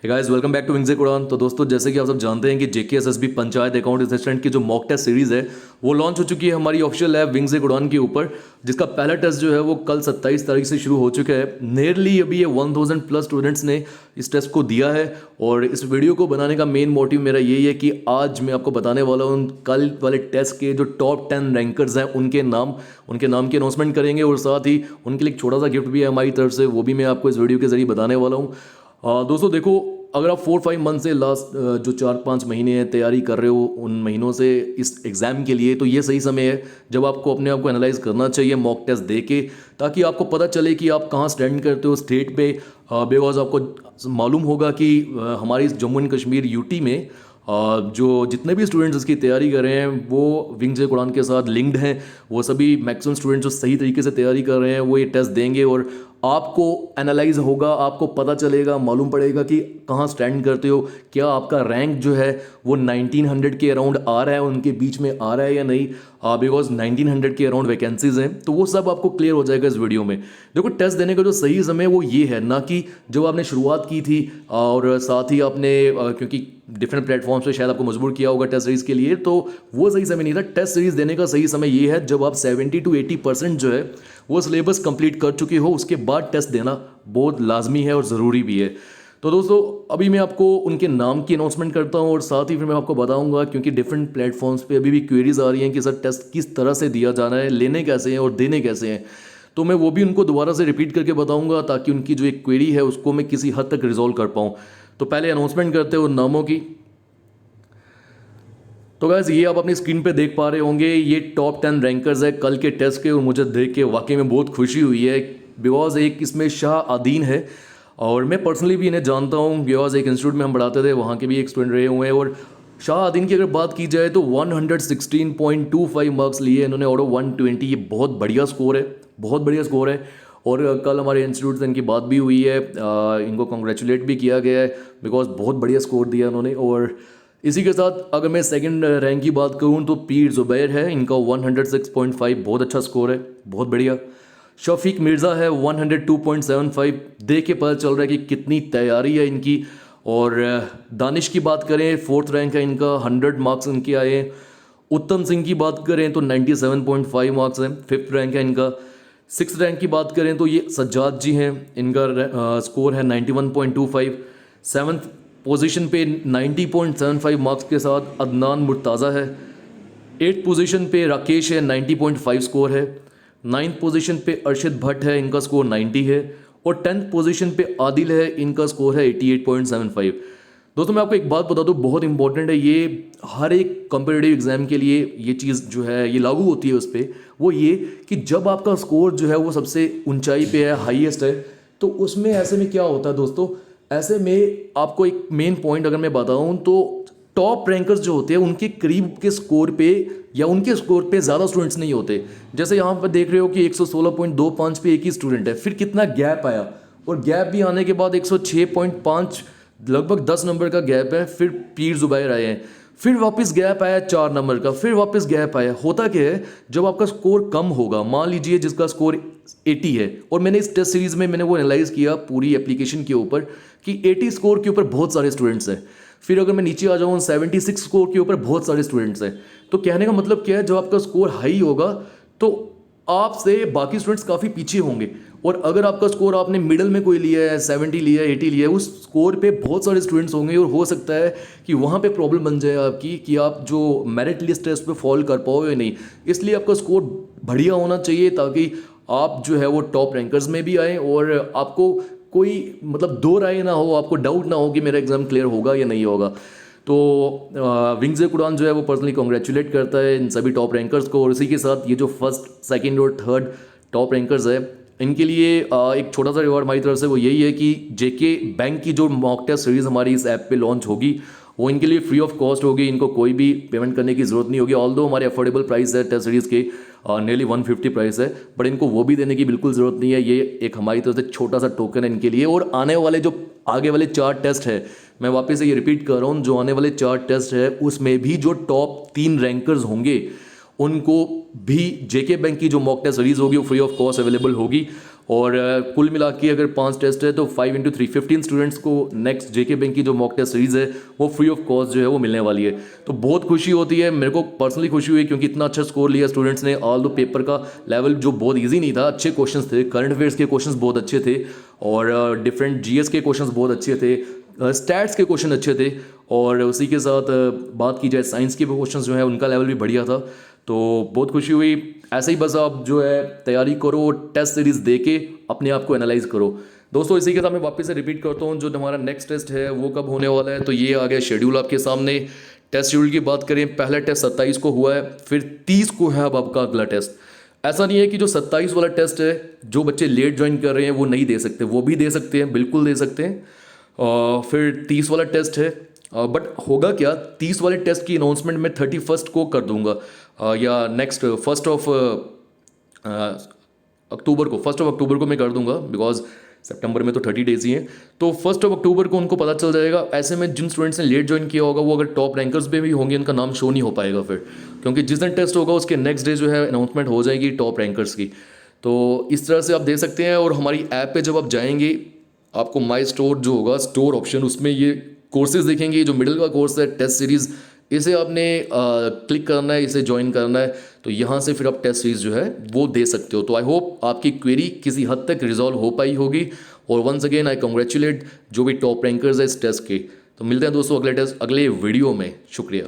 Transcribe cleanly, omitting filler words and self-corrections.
Hey guys, welcome back to Wings Udaan. तो दोस्तों, जैसे कि आप सब जानते हैं कि जेकेएसएसबी पंचायत अकाउंट असिस्टेंट की जो मॉक टेस्ट सीरीज है वो लॉन्च हो चुकी है हमारी ऑफिशियल ऐप विंग्स उड़ान के ऊपर, जिसका पहला टेस्ट जो है वो कल 27 तारीख से शुरू हो चुका है। नियरली अभी ये 1000 प्लस स्टूडेंट्स ने इस टेस्ट को दिया है। और इस वीडियो को बनाने का मेन मोटिव मेरा यही है कि आज मैं आपको बताने वाला हूँ कल वाले टेस्ट के जो टॉप 10 रैंकर्स हैं उनके नाम की अनाउंसमेंट करेंगे, और साथ ही उनके लिए एक छोटा सा गिफ्ट भी है हमारी तरफ से, वो भी मैं आपको इस वीडियो के जरिए बताने वाला हूँ। दोस्तों देखो, अगर आप 4-5 मंथ से लास्ट जो 4-5 महीने तैयारी कर रहे हो उन महीनों से इस एग्ज़ाम के लिए, तो ये सही समय है जब आपको अपने आप को एनालाइज करना चाहिए मॉक टेस्ट दे के, ताकि आपको पता चले कि आप कहाँ स्टैंड करते हो स्टेट पे। बिकॉज आपको मालूम होगा कि हमारी जम्मू एंड कश्मीर यूटी में जो जितने भी स्टूडेंट्स इसकी तैयारी कर रहे हैं वो विंग्स उड़ान के साथ लिंक्ड हैं। वो सभी मैक्सिमम स्टूडेंट्स जो सही तरीके से तैयारी कर रहे हैं वो ये टेस्ट देंगे, और आपको एनालाइज होगा, आपको पता चलेगा, मालूम पड़ेगा कि कहाँ स्टैंड करते हो, क्या आपका रैंक जो है वो 1900 के अराउंड आ रहा है, उनके बीच में आ रहा है या नहीं। बिकॉज 1900 के अराउंड वैकेंसीज हैं, तो वो सब आपको क्लियर हो जाएगा इस वीडियो में। देखो, टेस्ट देने का जो सही समय वो ये है, ना कि जब आपने शुरुआत की थी और साथ ही आपने क्योंकि डिफरेंट प्लेटफॉर्म्स पे शायद आपको मजबूर किया होगा टेस्ट सीरीज के लिए, तो वो सही समय नहीं था। टेस्ट सीरीज देने का सही समय ये है जब आप 70-80% जो है वो सिलेबस कंप्लीट कर चुके हो, उसके बाद टेस्ट देना बहुत लाजमी है और ज़रूरी भी है। तो दोस्तों, अभी मैं आपको उनके नाम की अनाउंसमेंट करता हूँ और साथ ही फिर मैं आपको बताऊंगा, क्योंकि डिफरेंट प्लेटफॉर्म्स पे अभी भी क्वेरीज आ रही हैं कि सर टेस्ट किस तरह से दिया जाना है, लेने कैसे हैं और देने कैसे हैं। तो मैं वो भी उनको दोबारा से रिपीट करके बताऊंगा, ताकि उनकी जो एक क्वेरी है उसको मैं किसी हद तक रिजॉल्व कर पाऊँ। तो पहले अनाउंसमेंट करते हैं उन नामों की। तो गैस, ये आप अपनी स्क्रीन पे देख पा रहे होंगे, ये टॉप 10 रैंकर्स है कल के टेस्ट के, और मुझे देख के वाकई में बहुत खुशी हुई है। बिकॉज एक इसमें शाह आदीन है, और मैं पर्सनली भी इन्हें जानता हूँ, बिकॉज एक इंस्टीट्यूट में हम पढ़ाते थे, वहाँ के भी एक स्टूडेंट रहे हुए हैं। और शाह आदीन की अगर बात की जाए तो 116.25 मार्क्स लिए इन्होंने आउट ऑफ 120। ये बहुत बढ़िया स्कोर है, बहुत बढ़िया स्कोर है। और कल हमारे इंस्टीट्यूट से इनकी बात भी हुई है, इनको कॉन्ग्रेचुलेट भी किया गया है, बिकॉज बहुत बढ़िया स्कोर दिया उन्होंने। और इसी के साथ अगर मैं सेकंड रैंक की बात करूं तो पीर जुबैर है, इनका 106.5 बहुत अच्छा स्कोर है, बहुत बढ़िया। शफीक मिर्ज़ा है 102.75, देख के पता चल रहा है कि कितनी तैयारी है इनकी। और दानिश की बात करें, फोर्थ रैंक है इनका, 100 मार्क्स इनके आए हैं। उत्तम सिंह की बात करें तो 97.5 मार्क्स हैं, फिफ्थ रैंक है इनका। सिक्स रैंक की बात करें तो ये सज्जाद जी हैं, इनका स्कोर है 91.25। सेवन्थ पोजीशन पे 90.75 मार्क्स के साथ अदनान मुर्ताज़ा है। एट्थ पोजीशन पे राकेश है, 90.5 स्कोर है। नाइन्थ पोजीशन पे अरशद भट्ट है, इनका स्कोर 90 है। और टेंथ पोजीशन पे आदिल है, इनका स्कोर है 88.75। दोस्तों, मैं आपको एक बात बता दूं, बहुत इंपॉर्टेंट है ये, हर एक कॉम्पिटिटिव एग्जाम के लिए ये चीज़ जो है ये लागू होती है उस पर। वो ये कि जब आपका स्कोर जो है वो सबसे ऊंचाई पे है, हाईएस्ट है, तो उसमें ऐसे में क्या होता है दोस्तों, ऐसे में आपको एक मेन पॉइंट अगर मैं बताऊं तो टॉप रैंकर्स जो होते हैं उनके करीब के स्कोर पे या उनके स्कोर पे ज़्यादा स्टूडेंट्स नहीं होते। जैसे यहाँ पर देख रहे हो कि 116.25 पे एक ही स्टूडेंट है, फिर कितना गैप आया, और गैप भी आने के बाद 106.5, लगभग 10 नंबर का गैप है। फिर पीर जुबैर आए हैं, फिर वापस गैप आया 4 नंबर का, फिर वापस गैप आया। होता क्या है, जब आपका स्कोर कम होगा, मान लीजिए जिसका स्कोर 80 है, और मैंने इस टेस्ट सीरीज में मैंने वो एनालाइज किया पूरी एप्लीकेशन के ऊपर कि 80 स्कोर के ऊपर बहुत सारे स्टूडेंट्स हैं। फिर अगर मैं नीचे आ जाऊँ 76 स्कोर के ऊपर बहुत सारे स्टूडेंट्स हैं। तो कहने का मतलब क्या है, जब आपका स्कोर हाई होगा तो आपसे बाकी स्टूडेंट्स काफ़ी पीछे होंगे। और अगर आपका स्कोर आपने मिडल में कोई लिया है, 70 लिया है, 80 लिया है, उस स्कोर पे बहुत सारे स्टूडेंट्स होंगे, और हो सकता है कि वहाँ पे प्रॉब्लम बन जाए आपकी कि आप जो मेरिट लिस्ट है उस पर फॉल कर पाओ या नहीं। इसलिए आपका स्कोर बढ़िया होना चाहिए, ताकि आप जो है वो टॉप रैंकर्स में भी आए, और आपको कोई मतलब दो राय ना हो, आपको डाउट ना हो कि मेरा एग्ज़ाम क्लियर होगा या नहीं होगा। तो विंग्स उड़ान जो है वो पर्सनली कॉन्ग्रेचुलेट करता है इन सभी टॉप रैंकर्स को। और इसी के साथ ये जो फर्स्ट, सेकंड और थर्ड टॉप रैंकर्स है, इनके लिए एक छोटा सा रिवॉर्ड हमारी तरफ से वो यही है कि जेके बैंक की जो मॉक टेस्ट सीरीज़ हमारी इस ऐप पे लॉन्च होगी वो इनके लिए फ्री ऑफ कॉस्ट होगी, इनको कोई भी पेमेंट करने की ज़रूरत नहीं होगी। ऑल्दो हमारे अफोर्डेबल प्राइस है टेस्ट सीरीज़ के, नियरली 150 प्राइस है, बट इनको वो भी देने की बिल्कुल ज़रूरत नहीं है। ये एक हमारी तरफ से छोटा सा टोकन है इनके लिए। और आने वाले जो आगे वाले 4 टेस्ट है, मैं वापस से ये रिपीट कर रहा हूँ, जो आने वाले 4 टेस्ट है उसमें भी जो टॉप 3 रैंकर्स होंगे उनको भी जेके बैंक की जो मॉक टेस्ट सीरीज होगी वो फ्री ऑफ कॉस्ट अवेलेबल होगी। और कुल मिला के अगर 5 टेस्ट है तो 5 × 3 15 स्टूडेंट्स को नेक्स्ट जेके बैंक की जो मॉक टेस्ट सीरीज है वो फ्री ऑफ कॉस्ट जो है वो मिलने वाली है। तो बहुत खुशी होती है, मेरे को पर्सनली खुशी हुई क्योंकि इतना अच्छा स्कोर लिया स्टूडेंट्स ने। ऑल दो पेपर का लेवल जो बहुत ईजी नहीं था, अच्छे क्वेश्चंस थे, करंट अफेयर्स के क्वेश्चंस बहुत अच्छे थे और डिफरेंट जीएस के क्वेश्चंस बहुत अच्छे थे, स्टैट्स के क्वेश्चन अच्छे थे और उसी के साथ बात की जाए साइंस के क्वेश्चंस जो है उनका लेवल भी बढ़िया था। तो बहुत खुशी हुई। ऐसे ही बस आप जो है तैयारी करो, टेस्ट सीरीज दे के अपने आप को एनालाइज करो। दोस्तों इसी के साथ मैं वापस से रिपीट करता हूँ जो हमारा नेक्स्ट टेस्ट है वो कब होने वाला है। तो ये आ गया शेड्यूल आपके सामने। टेस्ट शेड्यूल की बात करें, पहला टेस्ट 27 को हुआ है, फिर 30 को है अब आपका अगला टेस्ट। ऐसा नहीं है कि जो 27 वाला टेस्ट है जो बच्चे लेट ज्वाइन कर रहे हैं वो नहीं दे सकते, वो भी दे सकते हैं, बिल्कुल दे सकते हैं। फिर 30 वाला टेस्ट है, बट होगा क्या, 30 वाले टेस्ट की अनाउंसमेंट मैं 31 को कर दूंगा या नेक्स्ट 1 अक्टूबर को मैं कर दूंगा, बिकॉज सितंबर में तो 30 डेज ही हैं। तो 1 अक्टूबर को उनको पता चल जाएगा। ऐसे में जिन स्टूडेंट्स ने लेट ज्वाइन किया होगा वो अगर टॉप रैंकर्स पे भी होंगे उनका नाम शो नहीं हो पाएगा फिर, क्योंकि जिस दिन टेस्ट होगा उसके नेक्स्ट डे जो है अनाउंसमेंट हो जाएगी टॉप रैंकर्स की। तो इस तरह से आप दे सकते हैं। और हमारी ऐप पे जब आप जाएंगे आपको माई स्टोर जो होगा, स्टोर ऑप्शन, उसमें ये कोर्सेज देखेंगे। जो मिडिल का कोर्स है टेस्ट सीरीज़, इसे आपने क्लिक करना है, इसे ज्वाइन करना है, तो यहाँ से फिर आप टेस्ट सीरीज जो है वो दे सकते हो। तो आई होप आपकी क्वेरी किसी हद तक रिजॉल्व हो पाई होगी। और वंस अगेन आई कंग्रेचुलेट जो भी टॉप रैंकर्स है इस टेस्ट के। तो मिलते हैं दोस्तों अगले वीडियो में। शुक्रिया।